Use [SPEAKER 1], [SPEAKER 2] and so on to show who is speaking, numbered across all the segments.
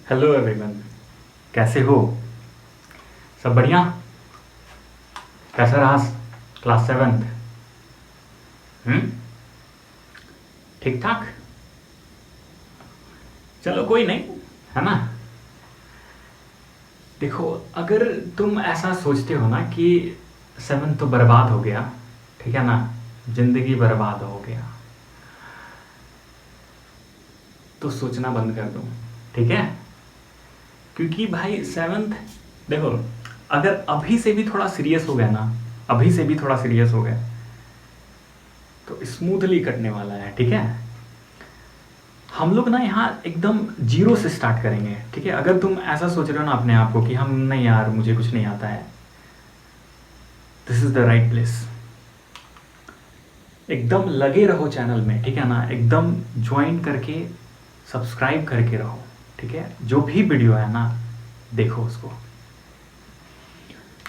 [SPEAKER 1] Hello everyone, कैसे हो? सब बढ़िया? कैसा रहा क्लास सेवन्थ? ठीक ठाक? चलो कोई नहीं, है ना। देखो, अगर तुम ऐसा सोचते हो ना कि सेवन्थ तो बर्बाद हो गया, ठीक है ना, जिंदगी बर्बाद हो गया, तो सोचना बंद कर दो, ठीक है। क्योंकि भाई सेवन्थ, देखो, अगर अभी से भी थोड़ा सीरियस हो गया ना, अभी से भी थोड़ा सीरियस हो गया तो स्मूथली कटने वाला है, ठीक है। हम लोग ना यहाँ एकदम जीरो से स्टार्ट करेंगे, ठीक है। अगर तुम ऐसा सोच रहे हो ना अपने आप को कि हम नहीं यार, मुझे कुछ नहीं आता है, this is the right place. एकदम लगे रहो चैनल में, ठीक है ना, एकदम ज्वाइन करके सब्सक्राइब करके रहो, ठीक है। जो भी वीडियो है ना, देखो उसको।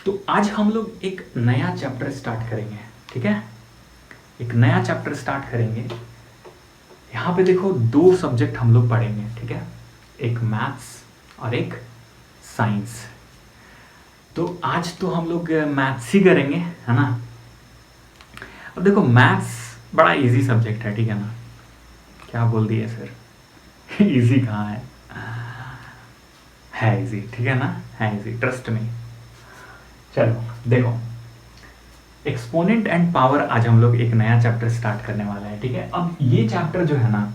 [SPEAKER 1] तो आज हम लोग एक नया चैप्टर स्टार्ट करेंगे, ठीक है। एक नया चैप्टर स्टार्ट करेंगे। यहाँ पे देखो, दो सब्जेक्ट हम लोग पढ़ेंगे, ठीक है। एक मैथ्स और एक साइंस। तो आज तो हम लोग मैथ्स ही करेंगे, है ना। अब देखो, मैथ्स बड़ा इजी सब्जेक्ट है, ठीक है ना। क्या बोल दिए सर? इजी कहाँ है इजी, ठीक है ना, है इजी, ट्रस्ट में। चलो देखो, एक्सपोनेंट एंड पावर आज हम लोग एक नया चैप्टर स्टार्ट करने वाला है, ठीक है। अब ये चैप्टर जो है ना,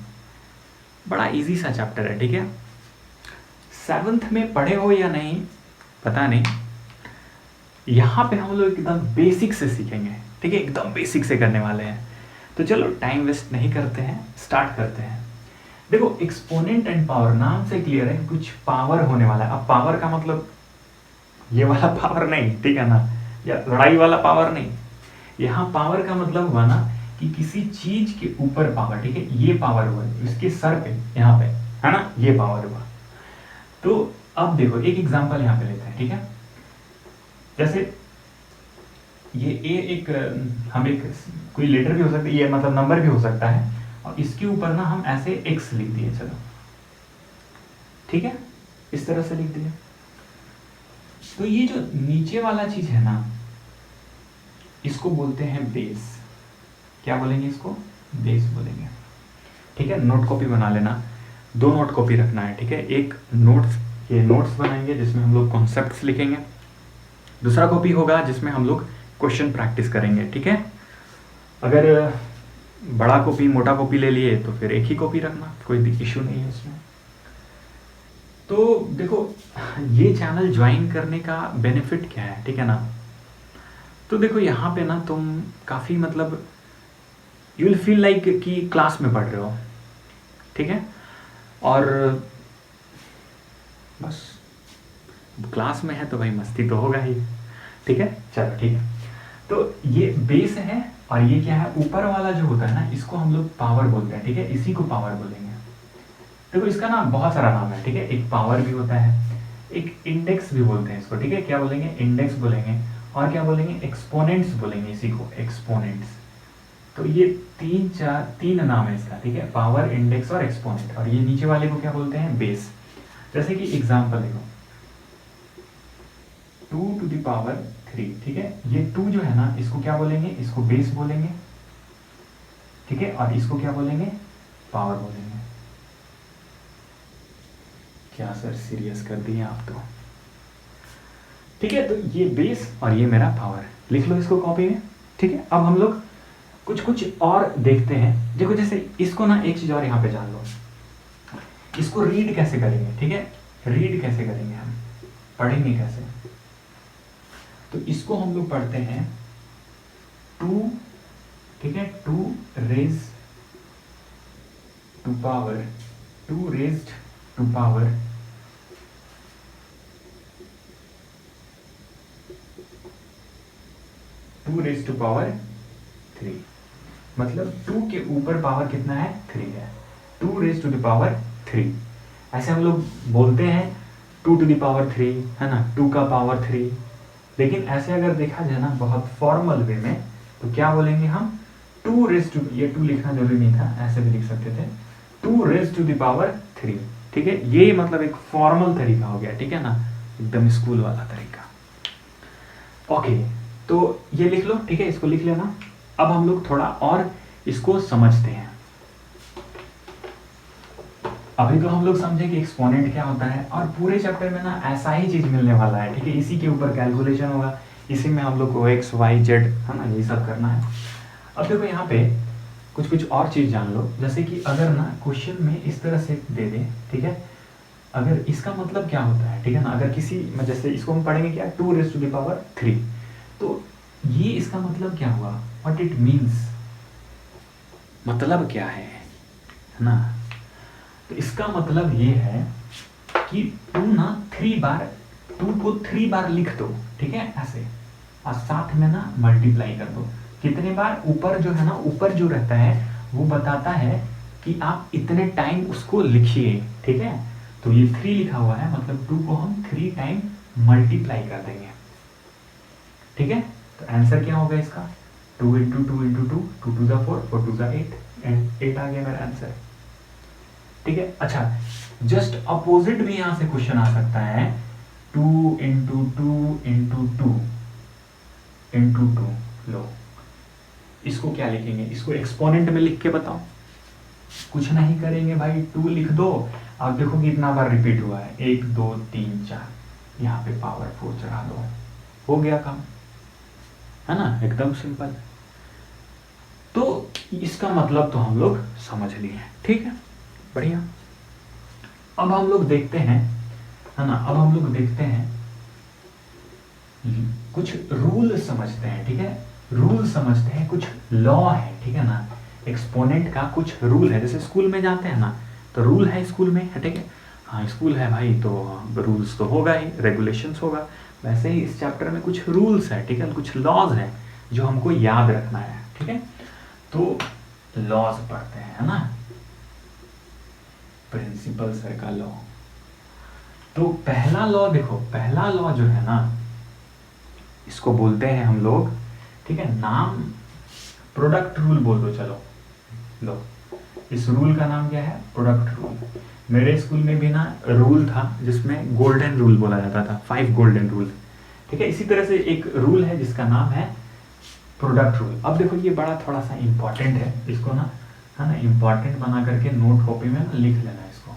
[SPEAKER 1] बड़ा इजी सा चैप्टर है, ठीक है। सेवन्थ में पढ़े हो या नहीं पता नहीं, यहाँ पे हम लोग एकदम बेसिक से सीखेंगे, ठीक है, एकदम बेसिक से करने वाले हैं। तो चलो टाइम वेस्ट नहीं करते हैं, स्टार्ट करते हैं। देखो, एक्सपोनेंट एंड पावर नाम से क्लियर है, कुछ पावर होने वाला है। अब पावर का मतलब ये वाला पावर नहीं, ठीक है ना, या लड़ाई वाला पावर नहीं। यहाँ पावर का मतलब हुआ ना कि किसी चीज के ऊपर पावर, ठीक है, ये पावर हुआ इसके सर पे, यहाँ पे, है ना, ये पावर हुआ। तो अब देखो, एक एग्जांपल यहाँ पे लेते हैं, ठीक है। जैसे ये ए एक हम एक कोई लेटर भी हो सकता है, ये मतलब नंबर भी हो सकता है, और इसके ऊपर ना हम ऐसे एक्स लिख दिए, चलो ठीक है, इस तरह से लिख दिए। तो ये जो नीचे वाला चीज है ना, इसको बोलते हैं बेस। क्या बोलेंगे इसको? बेस बोलेंगे, ठीक है। नोट कॉपी बना लेना, दो नोट कॉपी रखना है, ठीक है। एक नोट्स, ये नोट्स बनाएंगे जिसमें हम लोग कॉन्सेप्ट्स लिखेंगे। दूसरा कॉपी होगा जिसमें हम लोग क्वेश्चन प्रैक्टिस करेंगे, ठीक है। अगर बड़ा कॉपी, मोटा कॉपी ले लिए तो फिर एक ही कॉपी रखना, कोई भी इश्यू नहीं है इसमें। तो देखो, ये चैनल ज्वाइन करने का बेनिफिट क्या है, ठीक है ना। तो देखो, यहाँ पे ना तुम काफ़ी मतलब यू विल फील लाइक कि क्लास में पढ़ रहे हो, ठीक है। और बस क्लास में है तो भाई मस्ती तो होगा ही, ठीक है। चलो ठीक है, तो ये बेस है, और ये क्या है, ऊपर वाला जो होता है ना, इसको हम लोग पावर बोलते हैं, ठीक है। इसी को पावर बोलेंगे। देखो, इसका ना बहुत सारा नाम है, ठीक है। एक पावर भी होता है, एक इंडेक्स भी बोलते हैं इसको, ठीक है। क्या बोलेंगे? इंडेक्स बोलेंगे। और क्या बोलेंगे? एक्सपोनेंट्स बोलेंगे इसी को, एक्सपोनेंट्स। तो ये तीन नाम है इसका, ठीक है, पावर, इंडेक्स और एक्सपोनेंट। और ये नीचे वाले को क्या बोलते हैं? बेस। जैसे कि एग्जांपल देखो, 2⁻3, ठीक है। ये 2 जो है ना, इसको क्या बोलेंगे? इसको बेस बोलेंगे, ठीक है। और इसको क्या बोलेंगे? पावर बोलेंगे। क्या सर सीरियस कर दिए आप तो, ठीक है। तो ये बेस और ये मेरा पावर, लिख लो इसको कॉपी में, ठीक है। अब हम लोग कुछ कुछ और देखते हैं। देखो, जैसे इसको ना एक चीज और यहाँ पे जान लो, इसको रीड कैसे करेंगे, ठीक है। रीड कैसे करेंगे, हम पढ़ेंगे कैसे? तो इसको हम लोग पढ़ते हैं 2, ठीक है, 2 raise to power, 2 raised to power 3। मतलब 2 के ऊपर पावर कितना है? 3 है। 2 रेज टू द पावर 3। ऐसे हम लोग बोलते हैं 2 टू द पावर 3, है ना, 2 का पावर 3। लेकिन ऐसे अगर देखा जाए ना बहुत फॉर्मल वे में, तो क्या बोलेंगे हम? 2 रेज टू, ये 2 लिखना जरूरी नहीं था, ऐसे भी लिख सकते थे, 2 रेज टू द पावर 3। ठीक है, ये मतलब एक फॉर्मल तरीका हो गया, ठीक है ना, एकदम स्कूल वाला तरीका। ओके, तो ये लिख लो, ठीक है, इसको लिख लेना। अब हम लोग थोड़ा और इसको समझते हैं। अभी तो हम लोग समझे कि एक्सपोनेंट क्या होता है, और पूरे चैप्टर में ना ऐसा ही चीज मिलने वाला है, ठीक है, इसी के ऊपर कैलकुलेशन होगा, इसी में हम लोग को एक्स वाई जेड है ना ये सब करना है। अब देखो यहाँ पे कुछ और चीज जान लो, जैसे कि अगर ना क्वेश्चन में इस तरह से दे दे, ठीक है, अगर इसका मतलब क्या होता है, ठीक है ना, अगर किसी में जैसे इसको हम पढ़ेंगे क्या, 2⁻3, तो ये इसका मतलब क्या हुआ, व्हाट इट मीन्स, मतलब क्या है ना। तो इसका मतलब ये है कि टू ना 3 बार, 2 को 3 बार लिख दो, ठीक है, ऐसे, और साथ में ना मल्टीप्लाई कर दो। कितने बार, ऊपर जो है ना, ऊपर जो रहता है वो बताता है कि आप इतने टाइम उसको लिखिए, ठीक है, तो ये 3 लिखा हुआ है, मतलब 2 को हम 3 टाइम मल्टीप्लाई कर देंगे, ठीक है। तो आंसर क्या होगा इसका, 2 × 2 × 2, 2 2 ज़ा 4, 4 2 ज़ा 8, एंड 8 आ गया मेरा आंसर, ठीक है। अच्छा, जस्ट अपोजिट भी यहां से क्वेश्चन आ सकता है, 2 × 2 × 2 × 2, लो इसको क्या लिखेंगे, इसको एक्सपोनेंट में लिख के बताओ। कुछ नहीं करेंगे भाई, 2 लिख दो, आप देखो कितना बार रिपीट हुआ है, 1 2 3 4, यहाँ पे पावर 4 चढ़ा दो, हो गया काम, है ना, एकदम सिंपल। तो इसका मतलब तो हम लोग समझ लिए, ठीक है, बढ़िया। अब हम लोग देखते हैं, है ना, अब हम लोग देखते हैं, कुछ रूल समझते हैं, ठीक है, रूल समझते हैं, कुछ लॉ है, ठीक है ना, एक्सपोनेंट का कुछ रूल है, जैसे स्कूल में जाते हैं ना, तो रूल है स्कूल में, ठीक है, हाँ स्कूल है भाई तो रूल्स तो होगा ही, रेगुलेशंस होगा, वैसे ही इस चैप्टर में कुछ रूल्स है, ठीक है, कुछ लॉज है जो हमको याद रखना है, ठीक है। तो लॉज पढ़ते हैं, है ना, प्रिंसिपल सर का लॉ। तो पहला लॉ देखो, पहला लॉ जो है ना, इसको बोलते हैं हम लोग, ठीक है, नाम प्रोडक्ट रूल बोल दो, चलो लो, इस रूल का नाम क्या है, प्रोडक्ट रूल। मेरे स्कूल में भी ना रूल था जिसमें गोल्डन रूल बोला जाता था, 5 गोल्डन रूल, ठीक है। इसी तरह से एक रूल है जिसका नाम है प्रोडक्ट रूल। अब देखो ये बड़ा थोड़ा सा इंपॉर्टेंट है, इसको ना, है ना, इंपॉर्टेंट बना करके नोट कॉपी में ना लिख लेना इसको।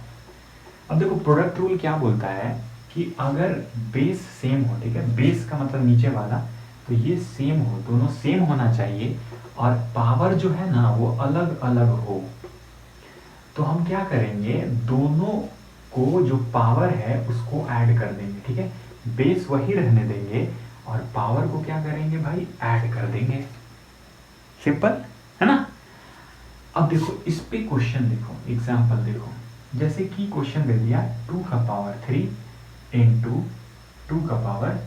[SPEAKER 1] अब देखो प्रोडक्ट रूल क्या बोलता है कि अगर बेस सेम हो, ठीक है, बेस का मतलब नीचे वाला, तो ये सेम हो, दोनों सेम होना चाहिए, और पावर जो है ना वो अलग अलग हो, तो हम क्या करेंगे, दोनों को जो पावर है उसको ऐड कर देंगे, ठीक है, बेस वही रहने देंगे और पावर को क्या करेंगे भाई, ऐड कर देंगे, सिंपल है ना। अब देखो इस पे क्वेश्चन देखो, एग्जांपल देखो, जैसे कि क्वेश्चन दे दिया 2 का पावर 3 × 2 का पावर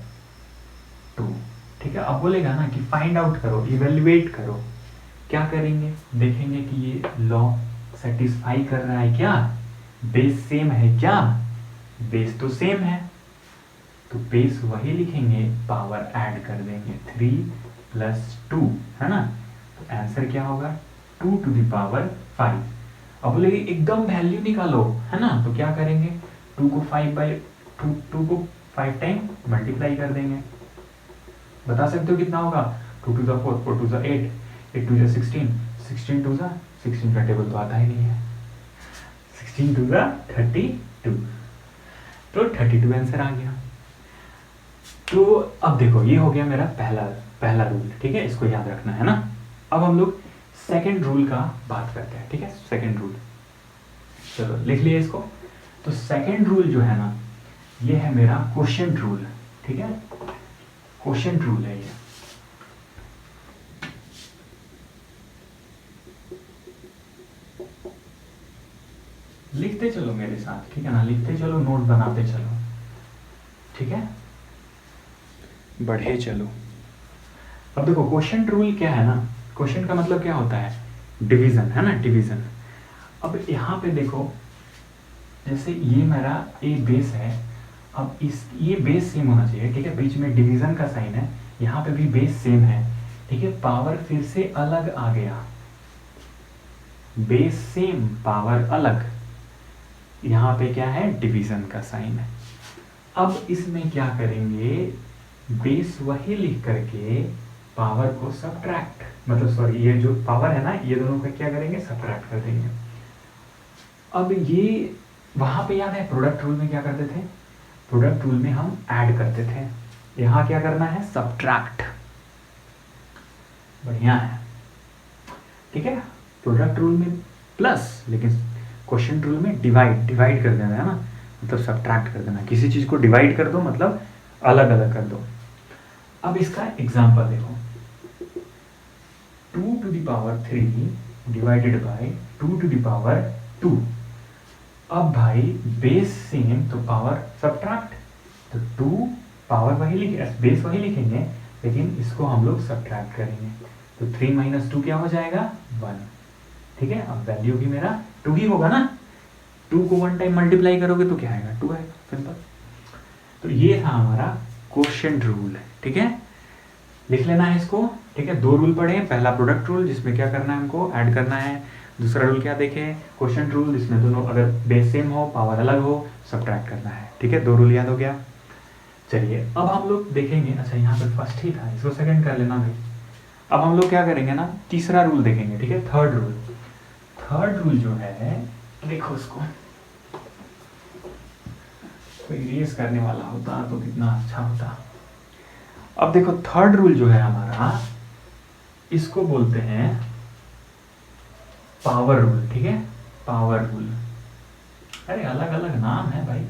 [SPEAKER 1] 2, ठीक है। अब बोलेगा ना कि फाइंड आउट करो, इवेल्युएट करो, क्या करेंगे, देखेंगे कि ये लॉ सेटिस्फाई कर रहा है क्या, बेस सेम है क्या, बेस तो सेम है, तो बेस वही लिखेंगे, पावर ऐड कर देंगे, 3 + 2, है ना, तो आंसर क्या होगा, 2 to the power 5। अब बोलेंगे एकदम वैल्यू निकालो, है ना, तो क्या करेंगे, 2 को 5 टाइम मल्टीप्लाई कर देंगे, बता सकते हो कितना होगा, 2 to the 4, 4 to the 8, 8 to the 16, 16 to the 16 का टेबल तो आता ही नहीं है, 16 to the 32, तो 32 आंसर आ गया। तो अब देखो ये हो गया मेरा पहला रूल, ठीक है, इसको याद रखना है ना। अब हम लोग सेकंड रूल का बात करते हैं, ठीक है, सेकंड रूल, चलो लिख लिए इसको। तो सेकंड रूल जो है ना, ये है मेरा क्वोशिएंट रूल, ठीक है, क्वोशिएंट रूल है ये। लिखते चलो मेरे साथ, ठीक है ना, लिखते चलो, नोट बनाते चलो, ठीक है, बढ़े चलो। अब देखो क्वोशिएंट रूल क्या है ना, क्वोशिएंट का मतलब क्या होता है, डिवीजन, है ना, डिवीजन। अब यहाँ पे देखो, जैसे ये मेरा ए बेस है, अब इस ये बेस सेम होना चाहिए, ठीक है, बीच में डिवीजन का साइन है, यहाँ पे भी बेस सेम है, ठीक है, पावर फिर से अलग आ गया, बेस सेम पावर अलग, यहाँ पे क्या है, डिवीजन का साइन है। अब इसमें क्या करेंगे, बेस वही लिख करके पावर को सब्ट्रैक्ट, मतलब सॉरी ये जो पावर है ना, ये दोनों का क्या करेंगे, सब्ट्रैक्ट कर देंगे। अब ये वहां पे याद है प्रोडक्ट रूल में क्या करते थे, प्रोडक्ट रूल में हम ऐड करते थे, यहाँ क्या करना है, सब्ट्रैक्ट। बढ़िया है, ठीक है। प्रोडक्ट रूल में प्लस, लेकिन क्वेश्चन रूल में डिवाइड, डिवाइड कर देना है ना, मतलब सब्ट्रैक्ट कर देना। किसी चीज को डिवाइड कर दो मतलब अलग अलग कर दो। अब इसका एग्जांपल देखो, 2 to the power 3 divided by 2 to the power 2। अब भाई बेस सेम तो पावर सब्ट्रैक्ट, तो 2 पावर वही लिखे, बेस वही लिखेंगे, लेकिन इसको हम लोग सब्ट्रैक्ट करेंगे। तो 3 माइनस 2 क्या हो जाएगा, 1। ठीक है, अब वैल्यू भी मेरा 2 ही होगा ना, 2 को 1 टाइम मल्टीप्लाई करोगे तो क्या आएगा, 2 आएगा, सिंपल। तो ये था हमारा क्वोशिएंट रूल, ठीक है, लिख लेना है इसको। ठीक है, 2 रूल पढ़े, पहला प्रोडक्ट रूल जिसमें क्या करना है, हमको ऐड करना है। दूसरा रूल क्या देखें, क्वोशिएंट रूल, जिसमें दोनों अगर बेस सेम हो, पावर अलग हो, सब्ट्रैक्ट करना है। ठीक है, 2 रूल याद हो गया। चलिए अब हम लोग देखेंगे, अच्छा यहाँ पे फर्स्ट ही था, इसको सेकंड कर लेना भाई। अब हम लोग क्या करेंगे ना, तीसरा रूल देखेंगे। ठीक है, थर्ड रूल। थर्ड रूल जो है, देखो इसको, कोई रेस करने वाला होता तो कितना अच्छा होता। अब देखो थर्ड रूल जो है हमारा, इसको बोलते हैं पावर रूल। ठीक है, पावर रूल, अरे अलग अलग नाम है भाई,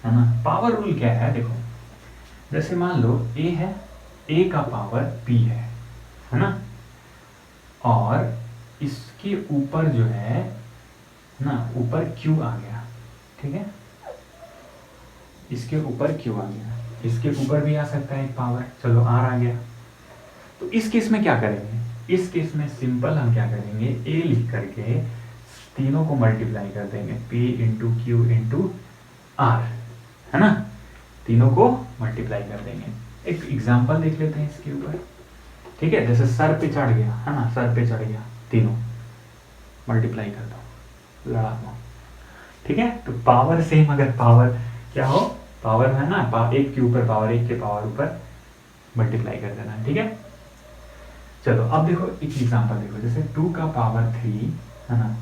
[SPEAKER 1] है ना। पावर रूल क्या है, देखो जैसे मान लो ए है, ए का पावर बी है ना, और इसके ऊपर जो है ना, ऊपर क्यू आ गया। ठीक है, इसके ऊपर क्यू आ गया, इसके ऊपर भी आ सकता है एक पावर, चलो आर आ गया। तो इस केस में क्या करेंगे, इस केस में सिंपल हम क्या करेंगे, ए लिख करके तीनों को मल्टीप्लाई कर देंगे, P into Q into R, है ना, तीनों को मल्टीप्लाई कर देंगे। एक एग्जांपल देख लेते हैं इसके ऊपर। ठीक है, जैसे सर पे चढ़ गया, है ना, सर पे चढ़ गया, तीनों मल्टीप्लाई कर दो, लड़ा दो। ठीक है, तो पावर सेम, अगर पावर क्या हो, पावर है ना, एक के ऊपर पावर, एक के पावर ऊपर मल्टीप्लाई कर देना है। ठीक है, चलो अब देखो एक एग्जांपल देखो, जैसे 2 का पावर 3, है ना,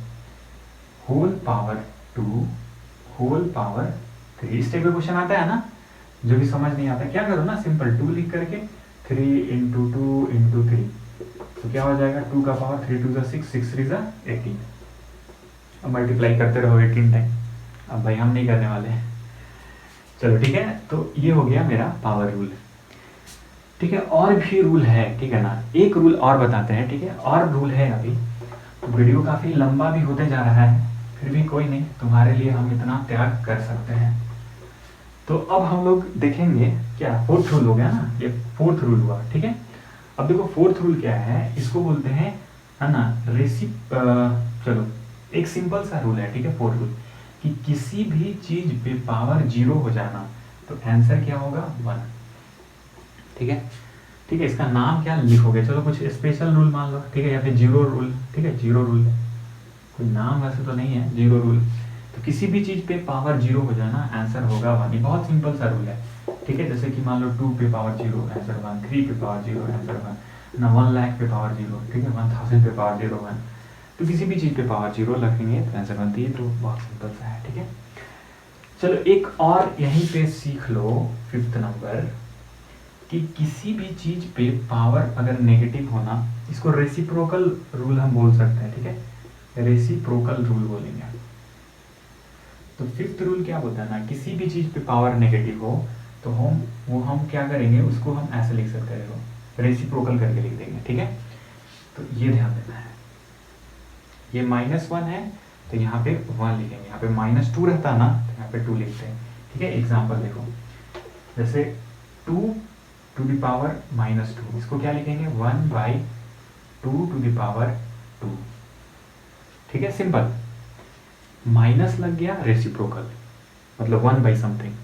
[SPEAKER 1] होल पावर 2 होल पावर 3। इस टाइप का क्वेश्चन आता है ना, जो भी समझ नहीं आता क्या करो ना, सिंपल 2 लिख करके 3 इंटू 2 इंटू 3, तो क्या हो जाएगा, 2 का पावर 3 2 6 6 3 18। अब मल्टीप्लाई करते रहो 18 टाइम। अब भाई हम नहीं करने वाले हैं, चलो ठीक है। तो ये हो गया मेरा पावर रूल। ठीक है, और भी रूल है, ठीक है ना, एक रूल और बताते हैं। ठीक है, और रूल है, अभी वीडियो काफ़ी लंबा भी होते जा रहा है, फिर भी कोई नहीं, तुम्हारे लिए हम इतना त्याग कर सकते हैं। तो अब हम लोग देखेंगे क्या, फोर्थ रूल हो गया ना, ये फोर्थ रूल हुआ। ठीक है, अब देखो फोर्थ रूल क्या है, इसको बोलते हैं, है ना, चलो एक सिंपल सा रूल है। ठीक है, फोर्थ रूल, कि किसी भी चीज पे पावर 0 हो जाना तो आंसर क्या होगा, 1। ठीक है, ठीक है, इसका नाम क्या लिखोगे, चलो कुछ स्पेशल रूल मान लो। ठीक है, या फिर 0 रूल। ठीक है, 0 रूल, कोई नाम वैसे तो नहीं है, 0 रूल। तो किसी भी चीज पे पावर 0 हो जाना आंसर होगा 1। ये बहुत सिंपल सा रूल है। ठीक है, जैसे कि मान लो 2 पे पावर 0 आंसर 1, 3 पे पावर 0 आंसर 1 ना, 1 लाख पे पावर 0, ठीक है, 1000 पे पावर 0 1। तो किसी भी चीज पे पावर 0 रखेंगे तो आंसर बनती है, तो बहुत सिंपल सा है। ठीक है, चलो एक और यहीं पे सीख लो, 5th नंबर, कि किसी भी चीज पे पावर अगर नेगेटिव होना, इसको रेसिप्रोकल रूल हम बोल सकते हैं। ठीक है, रेसिप्रोकल रूल बोलेंगे। तो 5th रूल क्या बोलता है ना, किसी भी चीज पे पावर नेगेटिव हो तो हम क्या करेंगे, उसको हम ऐसे लिख सकते हैं, देखो रेसिप्रोकल करके लिख देंगे। ठीक है, तो ये ध्यान देना है, ये -1 है तो यहाँ पे 1 लिखेंगे, यहाँ पे -2 रहता ना तो यहाँ पे 2 लिखते हैं। ठीक है, एग्जाम्पल देखो, जैसे 2 टू द पावर -2, इसको क्या लिखेंगे, 1/2 टू द पावर 2। ठीक है, सिंपल, माइनस लग गया, रेसिप्रोकल मतलब 1 बाई समथिंग,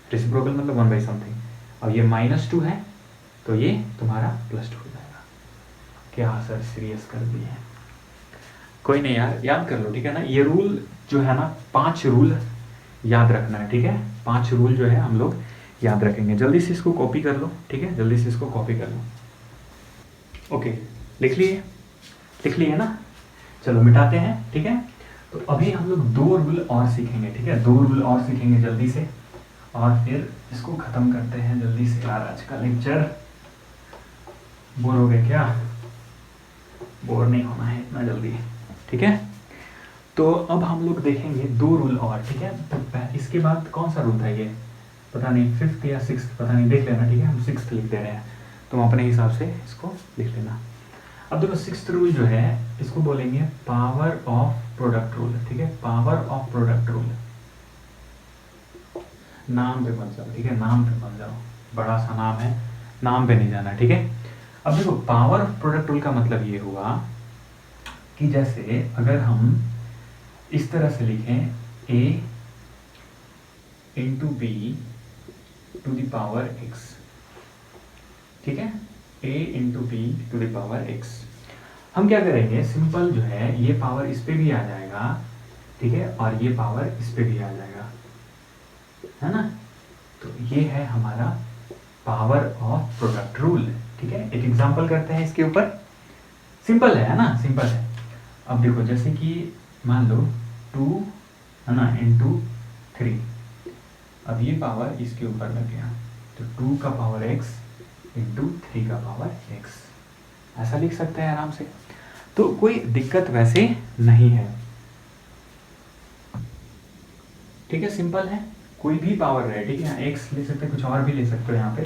[SPEAKER 1] रेसिप्रोकल मतलब 1 बाई समथिंग। अब ये -2 है तो ये तुम्हारा +2 हो जाएगा। क्या सर सीरियस कर दिए, कोई नहीं यार, याद कर लो, ठीक है ना। ये रूल जो है ना, 5 रूल याद रखना है, ठीक है। 5 रूल जो है हम लोग याद रखेंगे। जल्दी से इसको कॉपी कर लो, ठीक है, जल्दी से इसको कॉपी कर लो। ओके, लिख लिए, लिख लिए ना। चलो मिटाते हैं, ठीक है। तो अभी हम लोग 2 रूल और सीखेंगे, ठीक है, 2 रूल और सीखेंगे जल्दी से, और फिर इसको खत्म करते हैं जल्दी से। यार आज का लेक्चर बोर हो गए क्या? बोर नहीं होना है इतना जल्दी, ठीक है। तो अब हम लोग देखेंगे 2 रूल और, ठीक है। तो इसके बाद कौन सा रूल था ये, पता नहीं, 5th या 6th, पता नहीं, देख लेना, ठीक है। हम 6th लिख दे रहे हैं, तुम अपने हिसाब से इसको लिख लेना। अब देखो 6th रूल जो है, इसको बोलेंगे पावर ऑफ प्रोडक्ट रूल, ठीक है, पावर ऑफ प्रोडक्ट रूल। नाम पे मत जाओ, ठीक है, नाम पे मत जाओ, बड़ा सा नाम है, नाम पे नहीं जाना, ठीक है। अब देखो पावर ऑफ प्रोडक्ट रूल का मतलब ये हुआ कि जैसे अगर हम इस तरह से लिखें a into B to the power x, ठीक है, a into B to the power x। हम क्या करेंगे, सिंपल जो है, ये पावर इस पे भी आ जाएगा, ठीक है, और ये पावर इस पे भी आ जाएगा, है ना। तो ये है हमारा पावर ऑफ प्रोडक्ट रूल, ठीक है। एक एग्जांपल करते हैं इसके ऊपर, सिंपल है ना, सिंपल है। अब देखो जैसे कि मान लो 2 है ना इंटू 3, अब ये पावर इसके ऊपर लग गया, तो 2 का पावर x इंटू 3 का पावर x, ऐसा लिख सकते हैं आराम से। तो कोई दिक्कत वैसे नहीं है, ठीक है, सिंपल है। कोई भी पावर रहे, ठीक है, x ले सकते, कुछ और भी ले सकते हो यहाँ पे,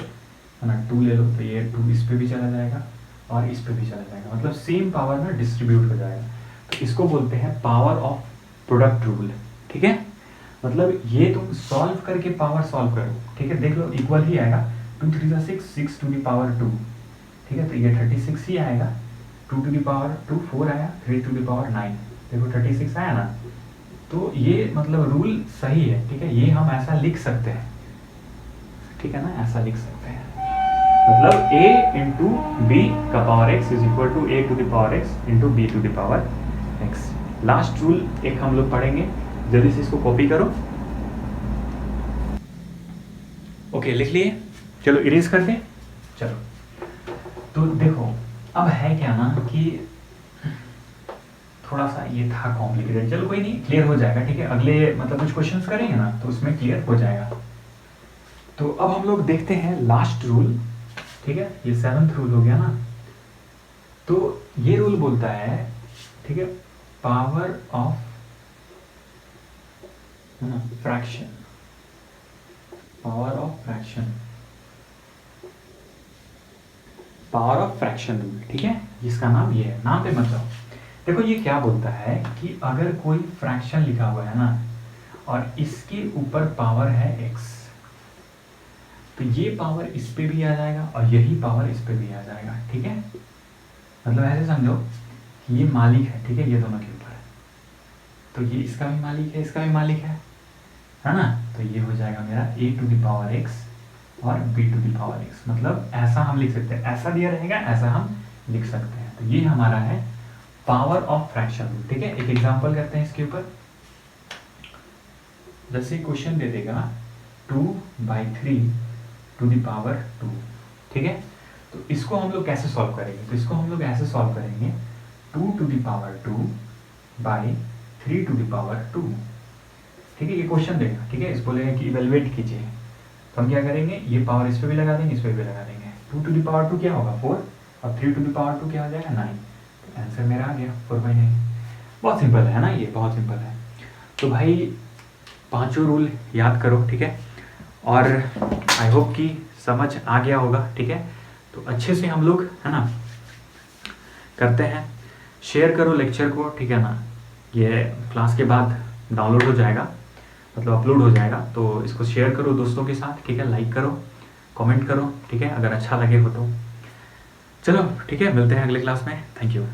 [SPEAKER 1] है ना। 2 ले लो तो ये 2 इस पे भी चला जाएगा और इस पे भी चला जाएगा, मतलब सेम पावर ना डिस्ट्रीब्यूट हो जाएगा। तो इसको बोलते हैं पावर ऑफ प्रोडक्ट रूल, ठीक है। मतलब ये तुम सॉल्व करके पावर सॉल्व करो, ठीक है, देख लो इक्वल ही आएगा। 2 3 6, 6 टू द पावर 2, ठीक है, तो ये 36 ही आएगा। 2 टू द पावर 2 4 आया, 3 टू द पावर 9, देखो 36 आया ना। तो ये मतलब रूल सही है, ठीक है, ये हम ऐसा लिख सकते हैं, ठीक है ना, ऐसा लिख सकते हैं। मतलब a इंटू बी का power x is equal to a to the power x into B to the power x। Last rule एक हम लोग पढ़ेंगे, जल्दी से इसको कॉपी करो। ओके, लिख लिए, चलो इरेज करते हैं। चलो तो देखो अब है क्या ना कि थोड़ा सा ये था कॉम्प्लिकेटेड, चलो कोई नहीं, क्लियर हो जाएगा, ठीक है। अगले मतलब कुछ क्वेश्चंस करेंगे ना तो उसमें क्लियर हो जाएगा। तो अब हम लोग देखते हैं लास्ट रूल, ठीक है, ये 7th रूल हो गया ना। तो ये रूल बोलता है, ठीक है, power of fraction, power of fraction, power of fraction rule, ठीक है, जिसका नाम ये है, नाम पे मत जाओ। देखो ये क्या बोलता है कि अगर कोई फ्रैक्शन लिखा हुआ है ना और इसके ऊपर पावर है x, तो ये पावर इस पे भी आ जाएगा और यही पावर इस पे भी आ जाएगा, ठीक है। मतलब ऐसे समझो कि ये मालिक है, ठीक है, ये दोनों के ऊपर, तो ये इसका भी मालिक है, इसका भी मालिक है ना। तो ये हो जाएगा मेरा a to the power x और b to the power x। मतलब ऐसा हम लिख सकते हैं, ऐसा दिया रहेगा, ऐसा हम लिख सकते हैं। तो ये हमारा है पावर ऑफ फ्रैक्शन रूल, ठीक है। एक एग्जांपल करते हैं इसके ऊपर, जैसे क्वेश्चन दे देगा 2/3 टू द पावर 2, ठीक है। तो इसको हम लोग कैसे सॉल्व करेंगे, तो इसको हम लोग ऐसे सॉल्व करेंगे 2 to the power 2 by 3 to the power 2, ठीक है। ये क्वेश्चन देगा, ठीक है, इस बोलेगा कि इवेलुएट कीजिए, तो हम क्या करेंगे, ये पावर इस पे भी लगा देंगे, इस पे भी लगा देंगे। 2 टू द पावर 2 क्या होगा 4, और 3 टू द पावर 2 क्या हो जाएगा 9। आंसर मेरा आ गया 4/9। बहुत सिंपल है ना, ये बहुत सिंपल है। तो भाई 5 रूल याद करो, ठीक है, और आई होप कि समझ आ गया होगा, ठीक है। तो अच्छे से हम लोग, है ना, करते हैं। शेयर करो लेक्चर को, ठीक है ना, ये क्लास के बाद डाउनलोड हो जाएगा, मतलब अपलोड हो जाएगा, तो इसको शेयर करो दोस्तों के साथ, ठीक है, लाइक करो, कमेंट करो, ठीक है, अगर अच्छा लगे हो तो। चलो ठीक है, मिलते हैं अगले क्लास में, थैंक यू।